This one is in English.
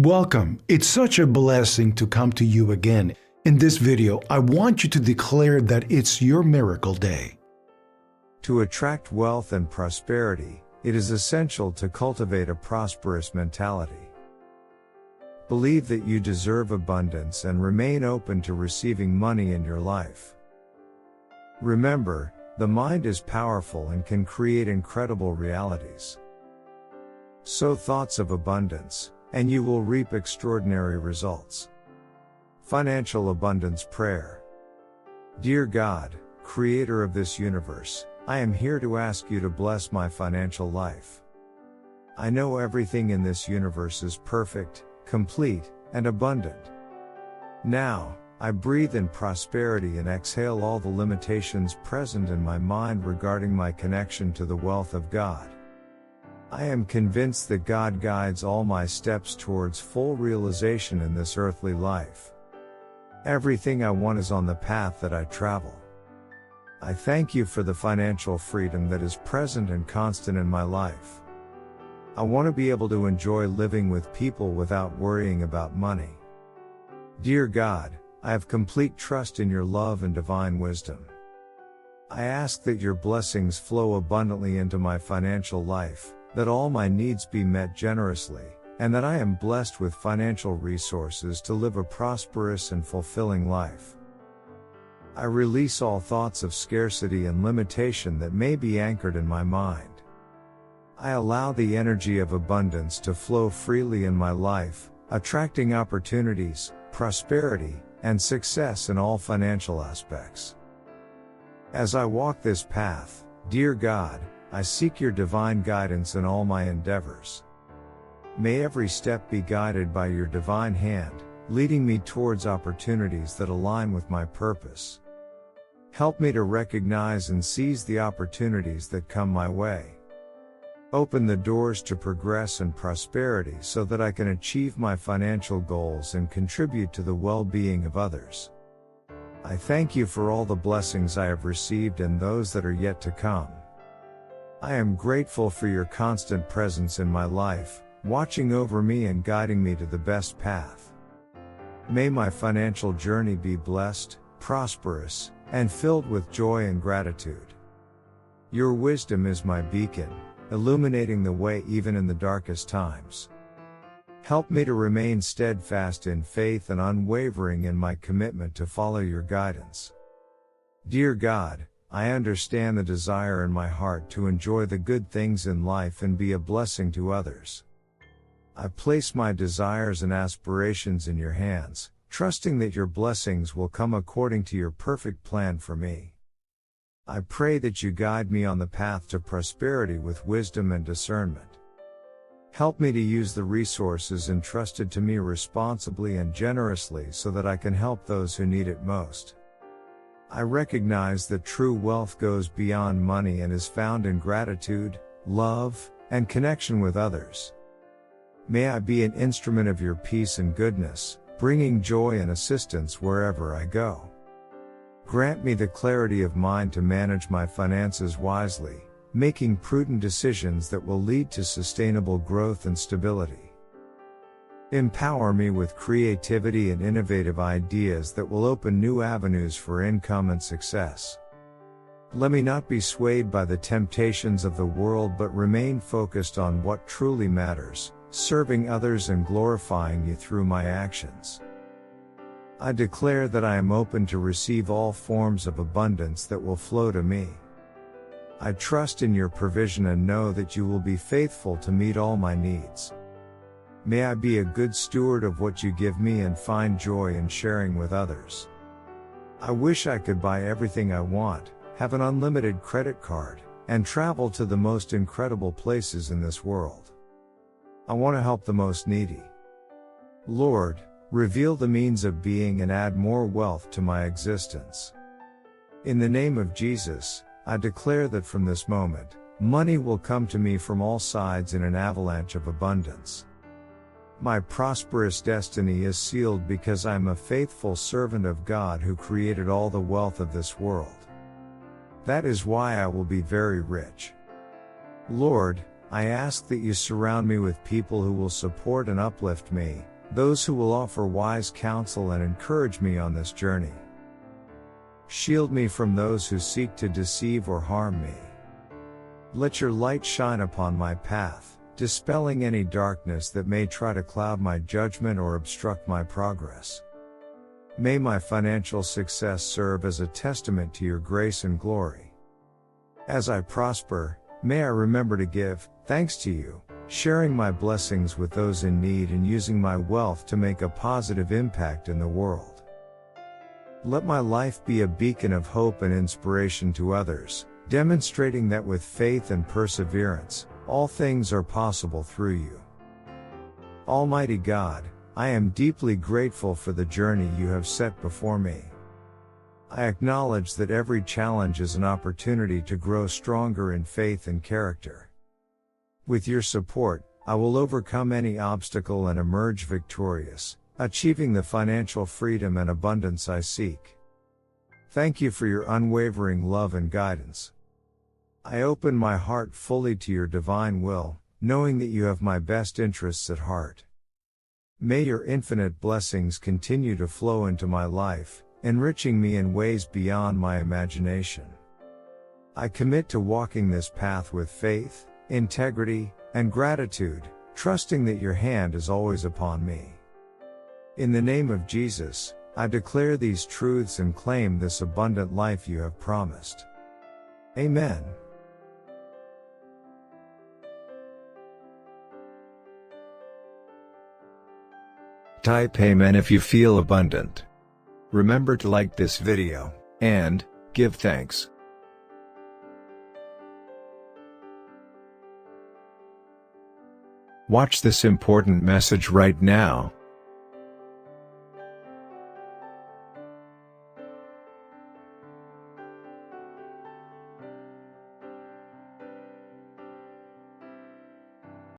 Welcome. It's such a blessing to come to you again. In this video, I want you to declare that it's your miracle day. To attract wealth and prosperity, it is essential to cultivate a prosperous mentality. Believe that you deserve abundance and remain open to receiving money in your life. Remember, the mind is powerful and can create incredible realities. Sow thoughts of abundance, and you will reap extraordinary results. Financial Abundance Prayer. Dear God, Creator of this universe, I am here to ask you to bless my financial life. I know everything in this universe is perfect, complete, and abundant. Now, I breathe in prosperity and exhale all the limitations present in my mind regarding my connection to the wealth of God. I am convinced that God guides all my steps towards full realization in this earthly life. Everything I want is on the path that I travel. I thank you for the financial freedom that is present and constant in my life. I want to be able to enjoy living with people without worrying about money. Dear God, I have complete trust in your love and divine wisdom. I ask that your blessings flow abundantly into my financial life, that all my needs be met generously, and that I am blessed with financial resources to live a prosperous and fulfilling life. I release all thoughts of scarcity and limitation that may be anchored in my mind. I allow the energy of abundance to flow freely in my life, attracting opportunities, prosperity, and success in all financial aspects. As I walk this path, dear God, I seek your divine guidance in all my endeavors. May every step be guided by your divine hand, leading me towards opportunities that align with my purpose. Help me to recognize and seize the opportunities that come my way. Open the doors to progress and prosperity so that I can achieve my financial goals and contribute to the well-being of others. I thank you for all the blessings I have received and those that are yet to come. I am grateful for your constant presence in my life, watching over me and guiding me to the best path. May my financial journey be blessed, prosperous, and filled with joy and gratitude. Your wisdom is my beacon, illuminating the way even in the darkest times. Help me to remain steadfast in faith and unwavering in my commitment to follow your guidance. Dear God, I understand the desire in my heart to enjoy the good things in life and be a blessing to others. I place my desires and aspirations in your hands, trusting that your blessings will come according to your perfect plan for me. I pray that you guide me on the path to prosperity with wisdom and discernment. Help me to use the resources entrusted to me responsibly and generously so that I can help those who need it most. I recognize that true wealth goes beyond money and is found in gratitude, love, and connection with others. May I be an instrument of your peace and goodness, bringing joy and assistance wherever I go. Grant me the clarity of mind to manage my finances wisely, making prudent decisions that will lead to sustainable growth and stability. Empower me with creativity and innovative ideas that will open new avenues for income and success. Let me not be swayed by the temptations of the world but remain focused on what truly matters, serving others and glorifying you through my actions. I declare that I am open to receive all forms of abundance that will flow to me. I trust in your provision and know that you will be faithful to meet all my needs. May I be a good steward of what you give me and find joy in sharing with others. I wish I could buy everything I want, have an unlimited credit card, and travel to the most incredible places in this world. I want to help the most needy. Lord, reveal the means of being and add more wealth to my existence. In the name of Jesus, I declare that from this moment, money will come to me from all sides in an avalanche of abundance. My prosperous destiny is sealed because I am a faithful servant of God who created all the wealth of this world. That is why I will be very rich. Lord, I ask that you surround me with people who will support and uplift me, those who will offer wise counsel and encourage me on this journey. Shield me from those who seek to deceive or harm me. Let your light shine upon my path, dispelling any darkness that may try to cloud my judgment or obstruct my progress. May my financial success serve as a testament to your grace and glory. As I prosper, may I remember to give thanks to you, sharing my blessings with those in need and using my wealth to make a positive impact in the world. Let my life be a beacon of hope and inspiration to others, demonstrating that with faith and perseverance, all things are possible through you. Almighty God, I am deeply grateful for the journey you have set before me. I acknowledge that every challenge is an opportunity to grow stronger in faith and character. With your support, I will overcome any obstacle and emerge victorious, achieving the financial freedom and abundance I seek. Thank you for your unwavering love and guidance. I open my heart fully to your divine will, knowing that you have my best interests at heart. May your infinite blessings continue to flow into my life, enriching me in ways beyond my imagination. I commit to walking this path with faith, integrity, and gratitude, trusting that your hand is always upon me. In the name of Jesus, I declare these truths and claim this abundant life you have promised. Amen. Type Amen if you feel abundant. Remember to like this video, and give thanks. Watch this important message right now.